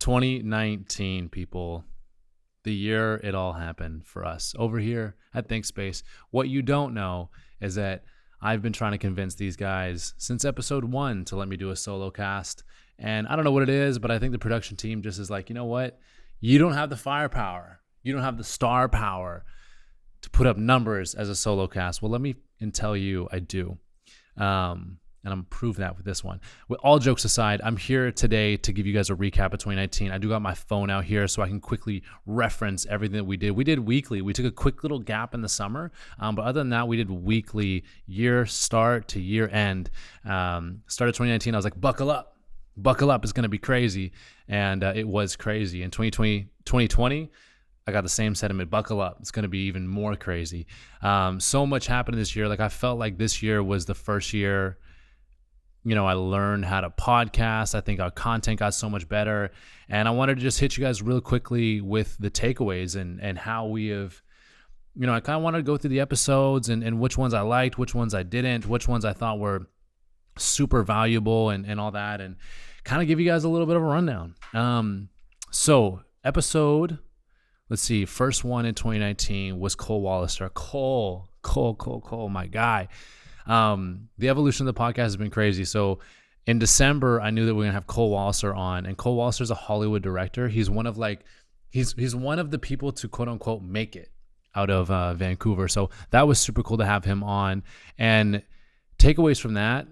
2019, people. The year it all happened for us over here at ThinkSpace. What you don't know is that I've been trying to convince these guys since episode 1 to let me do a solo cast. And I don't know what it is, but I think the production team just is like, you know what? You don't have the firepower. You don't have the star power to put up numbers as a solo cast. Well, let me tell you, I do. And I'm going to prove that with this one. With all jokes aside, I'm here today to give you guys a recap of 2019. I do got my phone out here so I can quickly reference everything that we did. We did weekly. We took a quick little gap in the summer. But other than that, we did weekly year start to year end. Started 2019, I was like, buckle up. Buckle up. It's going to be crazy. And it was crazy. In 2020, I got the same sentiment. Buckle up. It's going to be even more crazy. So much happened this year. Like I felt like this year was the first year I learned how to podcast. I think our content got so much better. And I wanted to just hit you guys real quickly with the takeaways and how we have, I kind of wanted to go through the episodes and which ones I liked, which ones I didn't, which ones I thought were super valuable and all that, and kind of give you guys a little bit of a rundown. So episode, let's see, first one in 2019 was Cole Wallace. Cole, my guy. The evolution of the podcast has been crazy. So in December, I knew that we were going to have Cole Wallace on, and Cole Wallace is a Hollywood director. He's one of he's one of the people to quote unquote make it out of Vancouver. So that was super cool to have him on. And takeaways from that,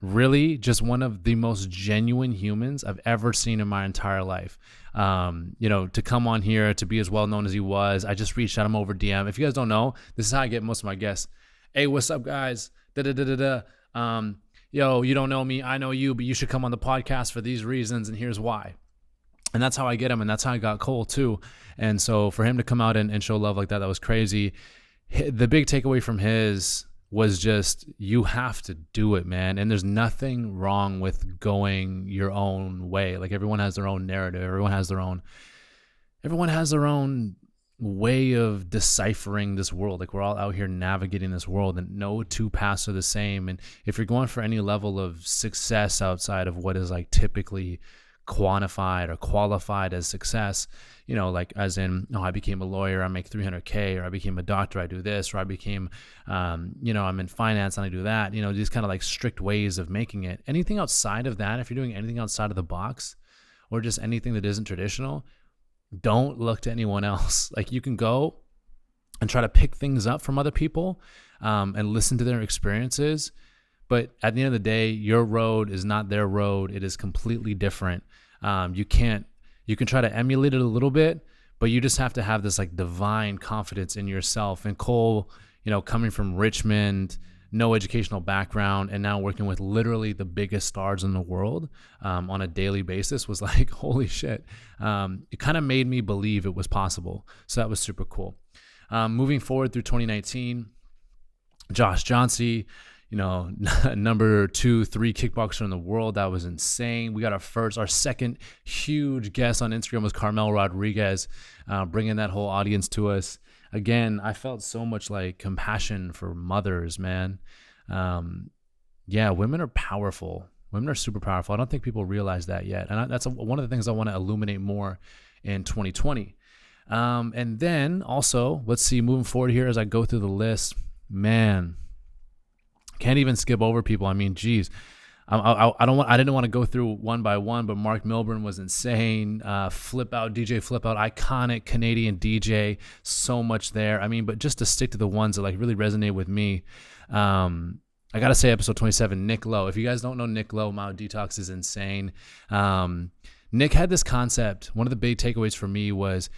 really just one of the most genuine humans I've ever seen in my entire life. To come on here, to be as well known as he was, I just reached out him over DM. If you guys don't know, this is how I get most of my guests. Hey, what's up, guys? Yo, you don't know me, I know you, but you should come on the podcast for these reasons, and here's why. And that's how I get him, and that's how I got Cole too. And so for him to come out and show love like that was crazy. The big takeaway from his was just, you have to do it, man. And there's nothing wrong with going your own way. Like everyone has their own narrative. Everyone has their own way of deciphering this world. Like we're all out here navigating this world, and no two paths are the same. And if you're going for any level of success outside of what is like typically quantified or qualified as success, like as in, I became a lawyer, I make $300K, or I became a doctor, I do this, or I became, I'm in finance and I do that, these kind of like strict ways of making it. Anything outside of that, if you're doing anything outside of the box or just anything that isn't traditional, don't look to anyone else. Like you can go and try to pick things up from other people and listen to their experiences. But at the end of the day, your road is not their road. It is completely different. You can try to emulate it a little bit, but you just have to have this like divine confidence in yourself. And Cole, coming from Richmond, no educational background, and now working with literally the biggest stars in the world on a daily basis was like, holy shit. It kind of made me believe it was possible. So that was super cool. Moving forward through 2019, Jhansi, number 2, 3 kickboxer in the world. That was insane. We got our second huge guest on Instagram was Carmel Rodriguez, bringing that whole audience to us. Again, I felt so much like compassion for mothers, man. Women are powerful. Women are super powerful. I don't think people realize that yet. And that's one of the things I want to illuminate more in 2020. And then also, let's see, moving forward here as I go through the list, man, can't even skip over people. I mean, geez. I didn't want to go through one by one, but Mark Milburn was insane. DJ Flip Out, iconic Canadian DJ, so much there. I mean, but just to stick to the ones that like really resonate with me, I gotta say episode 27, Nick Lowe. If you guys don't know Nick Lowe, Mount Detox is insane. Nick had this concept. One of the big takeaways for me was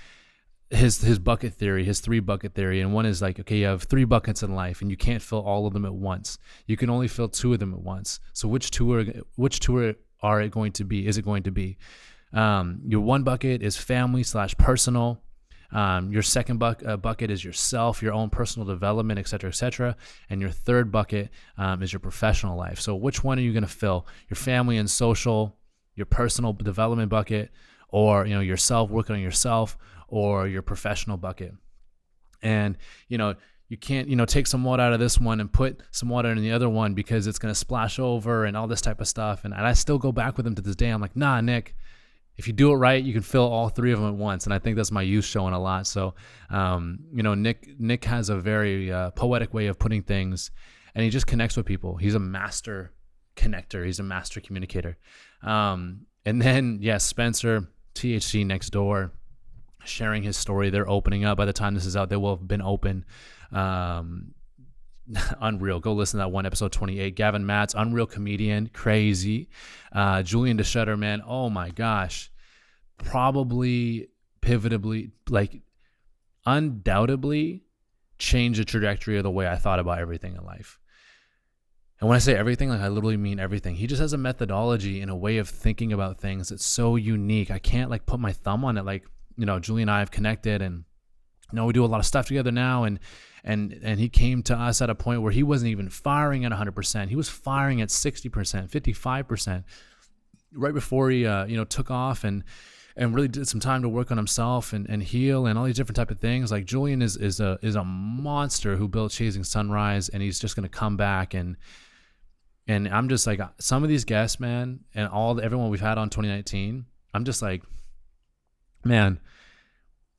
his bucket theory, his 3 bucket theory. And one is like, okay, you have 3 buckets in life and you can't fill all of them at once. You can only fill 2 of them at once. So which two are it going to be? Is it going to be? Your 1 bucket is family / personal. Your second bucket is yourself, your own personal development, et cetera, and your third bucket is your professional life. So which one are you going to fill? Your family and social, your personal development bucket, or yourself, working on yourself, or your professional bucket. And you can't take some water out of this one and put some water in the other one because it's going to splash over and all this type of stuff. And I still go back with him to this day. I'm like, nah, Nick, if you do it right, you can fill all three of them at once. And I think that's my youth showing a lot. So, Nick has a very poetic way of putting things, and he just connects with people. He's a master connector. He's a master communicator. And then, yes, Spencer, THC next door, sharing his story. They're opening up. By the time this is out, they will have been open. Unreal. Go listen to that one, episode 28. Gavin Matz, unreal comedian, crazy. Julian DeShutter, man, oh my gosh. Probably pivotably, like undoubtedly changed the trajectory of the way I thought about everything in life. And when I say everything, like I literally mean everything. He just has a methodology and a way of thinking about things that's so unique. I can't like put my thumb on it. Like, Julie and I have connected, and we do a lot of stuff together now, and he came to us at a point where he wasn't even firing at 100%. He was firing at 60%, 55%, right before he took off and really did some time to work on himself and heal and all these different type of things. Like Julian is a monster who built Chasing Sunrise, and he's just going to come back, and I'm just like, some of these guests, man, and everyone we've had on 2019, I'm just like, man,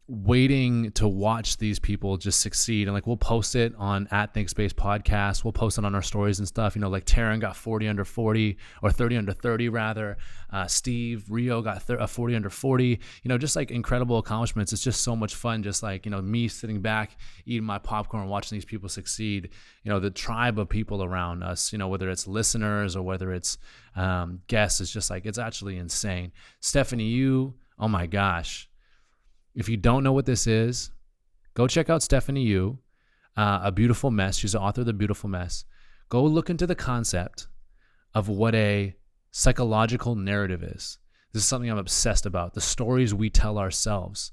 waiting to watch these people just succeed. And like, we'll post it on at ThinkSpace Podcast. We'll post it on our stories and stuff. Like Taryn got 40 under 40, or 30 under 30 rather. Steve Rio got 40 under 40. Just like incredible accomplishments. It's just so much fun. Just like, me sitting back, eating my popcorn, watching these people succeed. The tribe of people around us, whether it's listeners or whether it's guests, it's just like, it's actually insane. Stephanie Yu, oh my gosh. If you don't know what this is, go check out Stephanie Yu, A Beautiful Mess. She's the author of The Beautiful Mess. Go look into the concept of what a psychological narrative is. This is something I'm obsessed about. The stories we tell ourselves.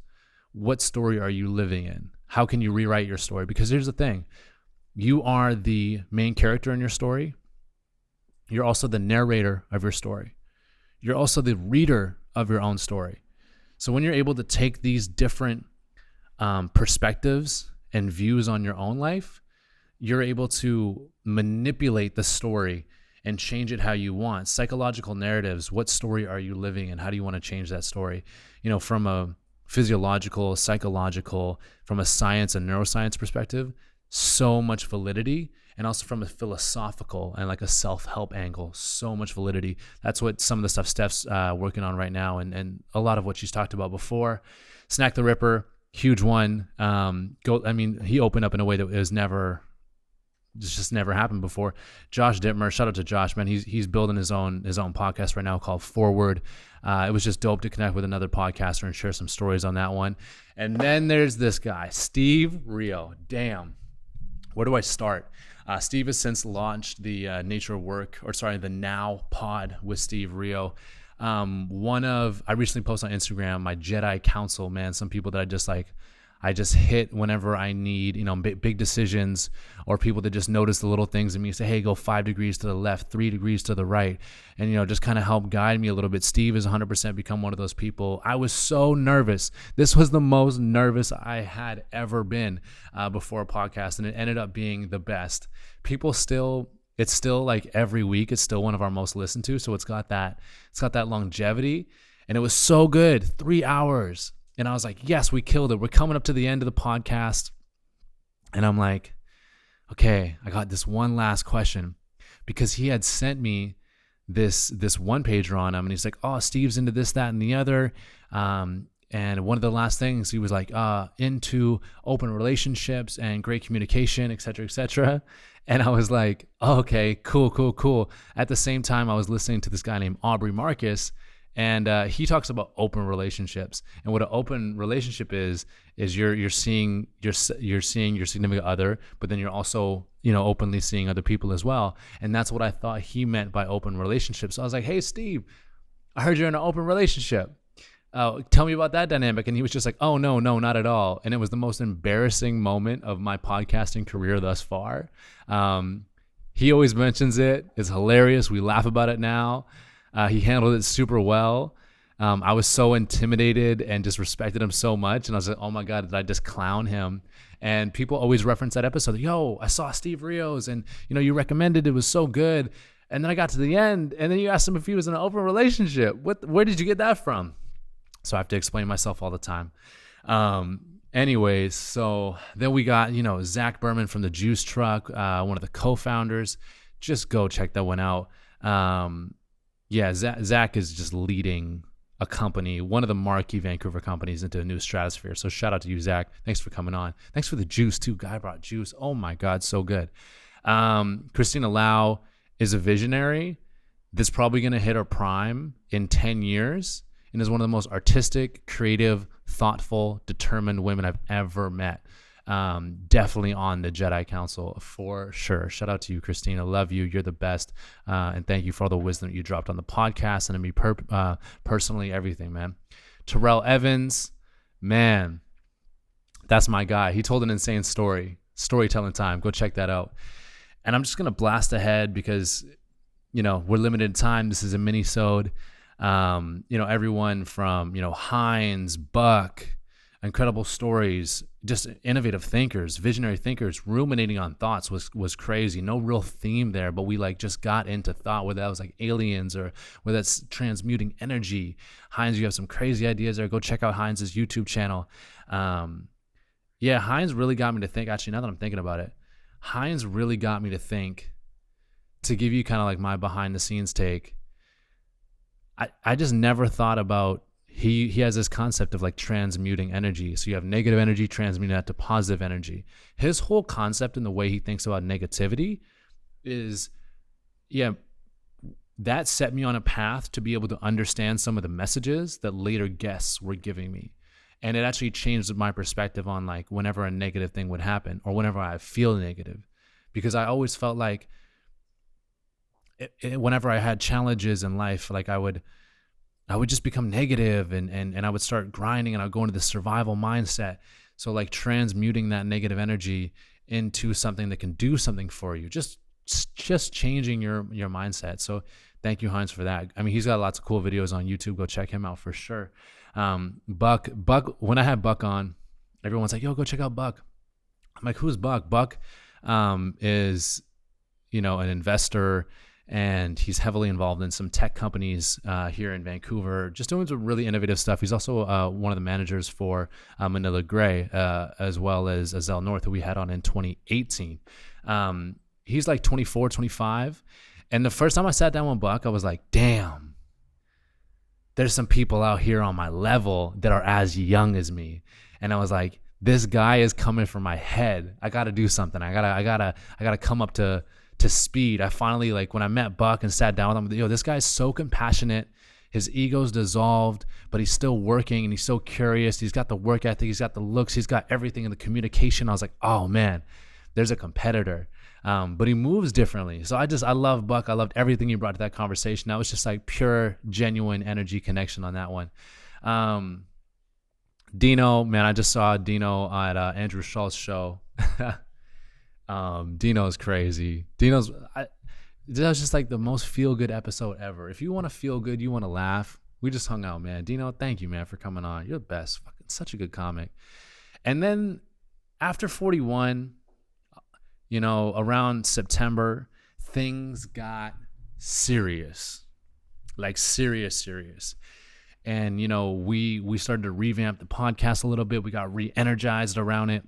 What story are you living in? How can you rewrite your story? Because here's the thing. You are the main character in your story. You're also the narrator of your story. You're also the reader of your own story. So when you're able to take these different perspectives and views on your own life, you're able to manipulate the story and change it how you want. Psychological narratives, what story are you living in? How do you want to change that story? From a physiological, psychological, from a science and neuroscience perspective, so much validity. And also from a philosophical and like a self-help angle, so much validity. That's what some of the stuff Steph's working on right now, and a lot of what she's talked about before. Snack the Ripper, huge one. He opened up in a way that was just never happened before. Josh Dittmer, shout out to Josh, man. He's building his own podcast right now called Forward. It was just dope to connect with another podcaster and share some stories on that one. And then there's this guy, Steve Rio. Damn, where do I start? Steve has since launched the the Now Pod with Steve Rio. I recently posted on Instagram my Jedi Council, man. Some people that I just hit whenever I need, big decisions, or people that just notice the little things in me, say, hey, go 5 degrees to the left, 3 degrees to the right, and, just kind of help guide me a little bit. Steve has 100% become one of those people. I was so nervous. This was the most nervous I had ever been before a podcast, and it ended up being the best. It's still like every week, it's still one of our most listened to. So it's got that longevity, and it was so good. 3 hours. And I was like, yes, we killed it. We're coming up to the end of the podcast. And I'm like, okay, I got this one last question, because he had sent me this one pager on him. And he's like, oh, Steve's into this, that, and the other. And one of the last things he was like, into open relationships and great communication, et cetera, et cetera. And I was like, oh, okay, cool. At the same time, I was listening to this guy named Aubrey Marcus. And he talks about open relationships, and what an open relationship is you're seeing your significant other, but then you're also openly seeing other people as well. And that's what I thought he meant by open relationships. So I was like, hey Steve, I heard you're in an open relationship. Tell me about that dynamic. And he was just like, oh no, not at all. And it was the most embarrassing moment of my podcasting career thus far. He always mentions it. It's hilarious. We laugh about it now. He handled it super well. I was so intimidated and just respected him so much. And I was like, oh my God, did I just clown him? And people always reference that episode. Yo, I saw Steve Rio's, and you recommended it was so good. And then I got to the end, and then you asked him if he was in an open relationship. Where did you get that from? So I have to explain myself all the time. Anyways, so then we got, Zach Berman from the Juice Truck, one of the co-founders. Just go check that one out. Zach is just leading a company, one of the marquee Vancouver companies, into a new stratosphere. So shout out to you, Zach. Thanks for coming on. Thanks for the juice too. Guy brought juice. Oh my God, so good. Christina Lau is a visionary that's probably going to hit her prime in 10 years and is one of the most artistic, creative, thoughtful, determined women I've ever met. Definitely on the Jedi Council for sure. Shout out to you, Christina. Love you. You're the best. And thank you for all the wisdom that you dropped on the podcast and to me personally, everything, man. Terrell Evans, man, that's my guy. He told an insane storytelling time. Go check that out. And I'm just going to blast ahead because, we're limited time. This is a mini-sode. Everyone from, Heinz, Buck, incredible stories, just innovative thinkers, visionary thinkers, ruminating on thoughts was crazy. No real theme there, but we just got into thought, whether that was like aliens or whether that's transmuting energy. Heinz, you have some crazy ideas there. Go check out Heinz's YouTube channel. Heinz really got me to think. Actually, now that I'm thinking about it, Heinz really got me to think, to give you kind of like my behind the scenes take. I just never thought about, he has this concept of like transmuting energy. So you have negative energy, transmuting that to positive energy. His whole concept and the way he thinks about negativity is, that set me on a path to be able to understand some of the messages that later guests were giving me. And it actually changed my perspective on like whenever a negative thing would happen or whenever I feel negative, because I always felt like whenever I had challenges in life, like I would just become negative and I would start grinding and I'd go into the survival mindset. So like transmuting that negative energy into something that can do something for you, just changing your mindset. So thank you, Heinz, for that. I mean, he's got lots of cool videos on YouTube. Go check him out for sure. Buck, when I had Buck on, everyone's like, yo, go check out Buck. I'm like, who's Buck? Buck is, an investor, and he's heavily involved in some tech companies here in Vancouver, just doing some really innovative stuff. He's also one of the managers for Manila Grey, as well as Azelle North, who we had on in 2018. He's like 24, 25. And the first time I sat down with Buck, I was like, damn, there's some people out here on my level that are as young as me. And I was like, this guy is coming for my head. I got to do something. I gotta come up to speed. I finally, like, when I met Buck and sat down with him, this guy's so compassionate. His ego's dissolved, but he's still working and he's so curious. He's got the work ethic. He's got the looks. He's got everything in the communication. I was like, oh man, there's a competitor. But he moves differently. So I love Buck. I loved everything he brought to that conversation. That was just like pure, genuine energy connection on that one. Dino, man, I just saw Dino at Andrew Schultz's show. Dino's crazy. That was just like the most feel-good episode ever. If you want to feel good, you want to laugh, we just hung out, man. Dino, thank you, man, for coming on. You're the best. Fucking such a good comic. And then after 41, around September, things got serious. Like serious. And, we started to revamp the podcast a little bit. We got re-energized around it.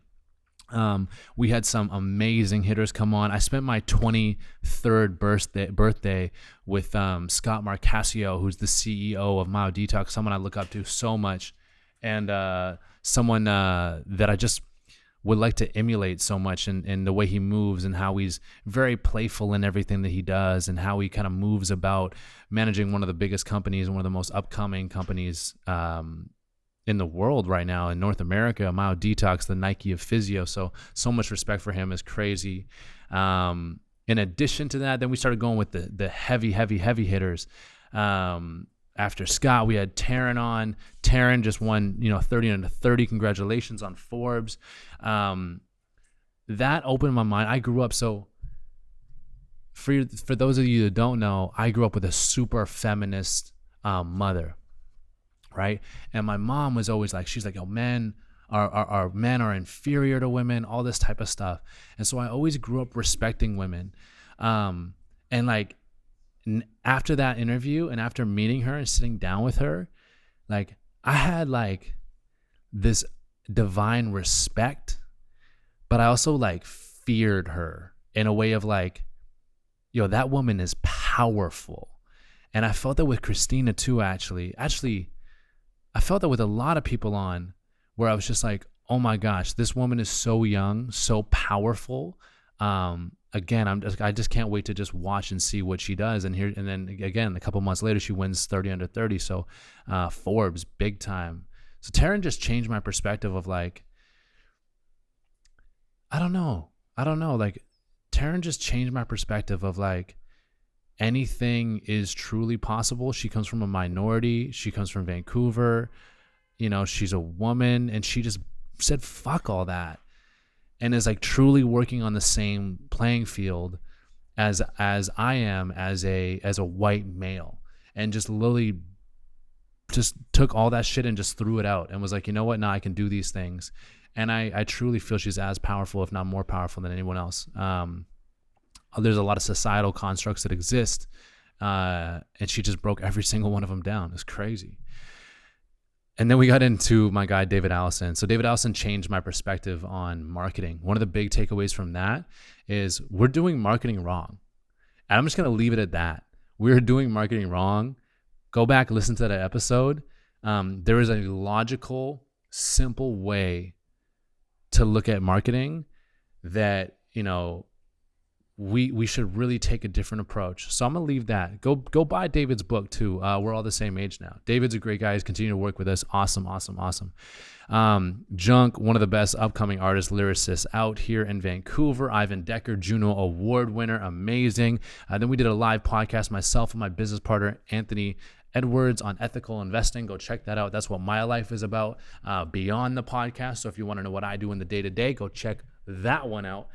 We had some amazing hitters come on. I spent my 23rd birthday with Scott Marcasio, who's the CEO of Myo Detox, someone I look up to so much, and someone that I just would like to emulate so much in the way he moves and how he's very playful in everything that he does and how he kind of moves about managing one of the biggest companies and one of the most upcoming companies in the world right now in North America, Myo Detox, the Nike of physio. So much respect for him. Is crazy. In addition to that, then we started going with the heavy hitters. After Scott, we had Taryn on. Taryn just won, 30 under 30. Congratulations on Forbes. That opened my mind. I grew up, so for those of you that don't know, I grew up with a super feminist mother, right? And my mom was always like, she's like, yo, men are inferior to women, all this type of stuff. And so I always grew up respecting women. And like, after that interview and after meeting her and sitting down with her, like, I had like this divine respect, but I also like feared her in a way of like, yo, that woman is powerful. And I felt that with Christina too, actually. I felt that with a lot of people on, where I was just like, oh my gosh, this woman is so young, so powerful. Again, I just can't wait to just watch and see what she does. And then again, a couple months later, she wins 30 under 30. So Forbes, big time. So Taryn just changed my perspective of like, I don't know. Like, Taryn just changed my perspective of like, anything is truly possible. She comes from a minority. She comes from Vancouver. You know, she's a woman, and she just said, fuck all that. And is like truly working on the same playing field as I am as a white male, and just literally just took all that shit and just threw it out and was like, you know what? Now I can do these things. And I truly feel she's as powerful, if not more powerful than anyone else. There's a lot of societal constructs that exist, and she just broke every single one of them down. It's crazy. And then we got into my guy, David Allison. So David Allison changed my perspective on marketing. One of the big takeaways from that is we're doing marketing wrong. And I'm just going to leave it at that. We're doing marketing wrong. Go back, listen to that episode. There is a logical, simple way to look at marketing that, you know, we should really take a different approach. So I'm going to leave that. Go buy David's book too. We're all the same age now. David's a great guy. He's continuing to work with us. Awesome. Junk, one of the best upcoming artists, lyricists out here in Vancouver. Ivan Decker, Juno Award winner. Amazing. Then we did a live podcast, myself and my business partner, Anthony Edwards, on ethical investing. Go check that out. That's what my life is about beyond the podcast. So if you want to know what I do in the day-to-day, go check that one out.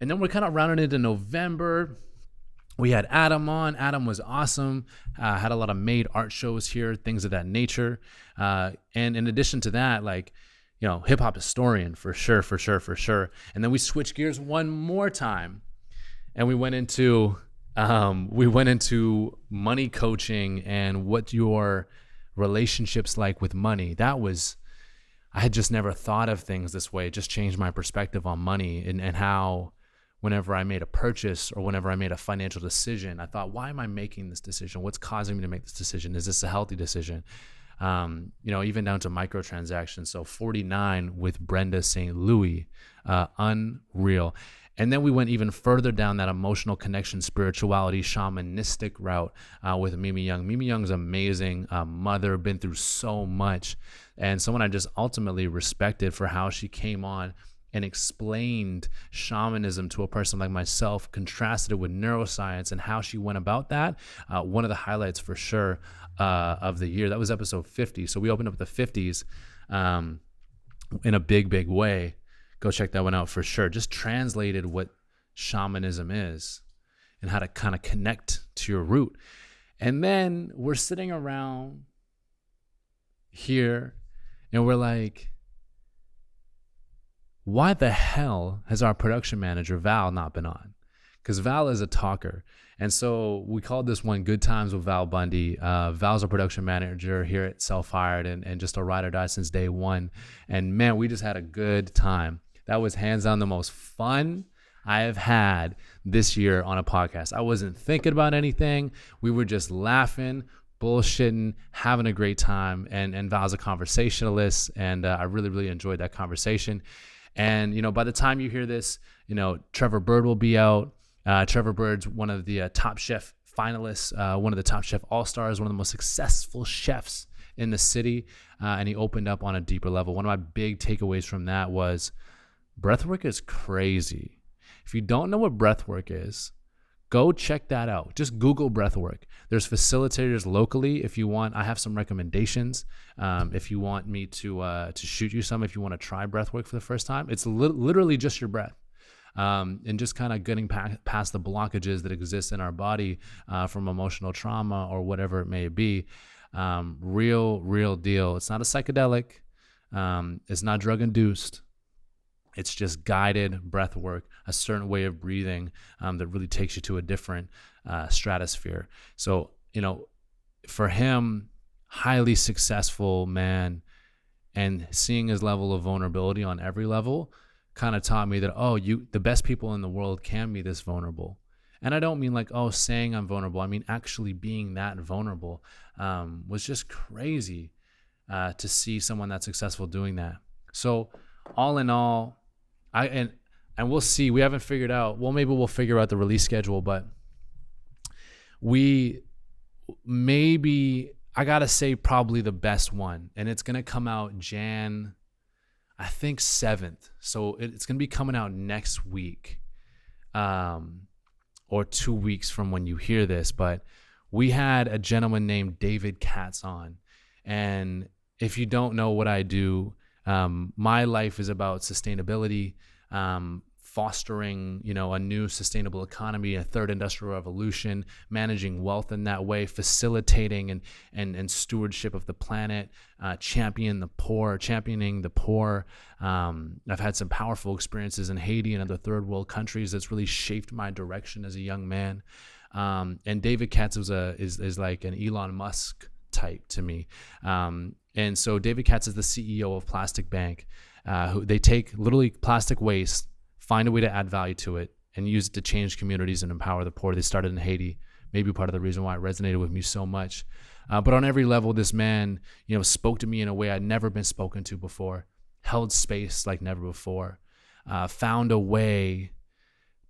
And then we're kind of rounding into November. We had Adam on. Adam was awesome. Had a lot of made art shows here, things of that nature. And in addition to that, like, you know, hip hop historian for sure. And then we switched gears one more time, and we went into money coaching and what your relationships like with money. I had just never thought of things this way. It just changed my perspective on money and how, whenever I made a purchase or whenever I made a financial decision, I thought, why am I making this decision? What's causing me to make this decision? Is this a healthy decision? You know, even down to microtransactions. So 49 with Brenda St. Louis, unreal. And then we went even further down that emotional connection, spirituality, shamanistic route with Mimi Young. Mimi Young's amazing mother, been through so much, and someone I just ultimately respected for how she came on and explained shamanism to a person like myself, contrasted it with neuroscience and how she went about that. One of the highlights for sure of the year. That was episode 50. So we opened up the 50s in a big way. Go check that one out for sure. Just translated what shamanism is and how to kind of connect to your root. And then we're sitting around here and we're like, why the hell has our production manager, Val, not been on? Because Val is a talker. And so we called this one Good Times with Val Bundy. Val's a production manager here at Self Hired and just a ride or die since day one. And man, we just had a good time. That was hands down the most fun I have had this year on a podcast. I wasn't thinking about anything. We were just laughing, bullshitting, having a great time. And Val's a conversationalist. And I really enjoyed that conversation. And, you know, by the time you hear this, you know, Trevor Bird will be out. Trevor Bird's one of the Top Chef finalists, one of the Top Chef All-Stars, one of the most successful chefs in the city. And he opened up on a deeper level. One of my big takeaways from that was breathwork is crazy. If you don't know what breathwork is, go check that out. Just Google breathwork. There's facilitators locally if you want. I have some recommendations. If you want me to shoot you some, if you want to try breathwork for the first time, it's literally just your breath. And just kind of getting past the blockages that exist in our body from emotional trauma or whatever it may be. Real deal. It's not a psychedelic. It's not drug induced. It's just guided breath work, a certain way of breathing that really takes you to a different stratosphere. So, you know, for him, highly successful man, and seeing his level of vulnerability on every level kind of taught me that, the best people in the world can be this vulnerable. And I don't mean like, saying I'm vulnerable. I mean, actually being that vulnerable was just crazy to see someone that successful doing that. So all in all, and we'll see, we haven't figured out, well, maybe we'll figure out the release schedule, but I gotta say probably the best one, and it's gonna come out I think 7th. So it's gonna be coming out next week, or 2 weeks from when you hear this. But we had a gentleman named David Katz on, and if you don't know what I do, my life is about sustainability, fostering, a new sustainable economy, a third industrial revolution, managing wealth in that way, facilitating and stewardship of the planet, championing the poor. I've had some powerful experiences in Haiti and other third world countries that's really shaped my direction as a young man. And David Katz is like an Elon Musk type to me. And so David Katz is the CEO of Plastic Bank, who they take literally plastic waste, find a way to add value to it, and use it to change communities and empower the poor. They started in Haiti, maybe part of the reason why it resonated with me so much. But on every level, this man, spoke to me in a way I'd never been spoken to before, held space like never before, found a way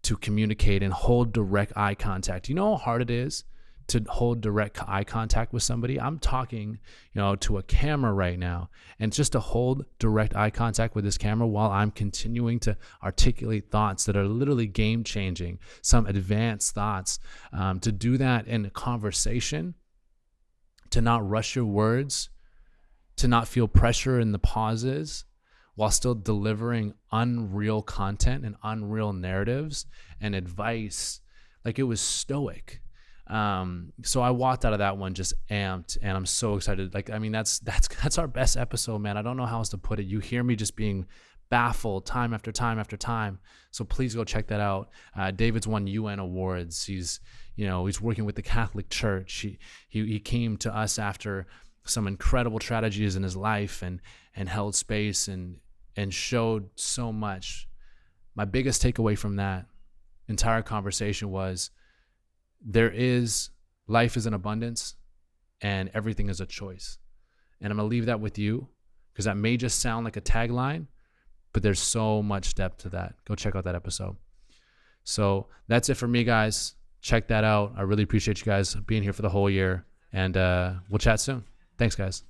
to communicate and hold direct eye contact. You know how hard it is to hold direct eye contact with somebody? I'm talking, to a camera right now, and just to hold direct eye contact with this camera while I'm continuing to articulate thoughts that are literally game changing, some advanced thoughts, to do that in a conversation, to not rush your words, to not feel pressure in the pauses, while still delivering unreal content and unreal narratives and advice. Like, it was stoic. So I walked out of that one just amped, and I'm so excited. Like, I mean, that's our best episode, man. I don't know how else to put it. You hear me just being baffled time after time after time. So please go check that out. David's won UN awards. He's working with the Catholic Church. He came to us after some incredible tragedies in his life and held space and showed so much. My biggest takeaway from that entire conversation was, life is an abundance, and everything is a choice. And I'm going to leave that with you, because that may just sound like a tagline, but there's so much depth to that. Go check out that episode. So that's it for me, guys. Check that out. I really appreciate you guys being here for the whole year, and we'll chat soon. Thanks, guys.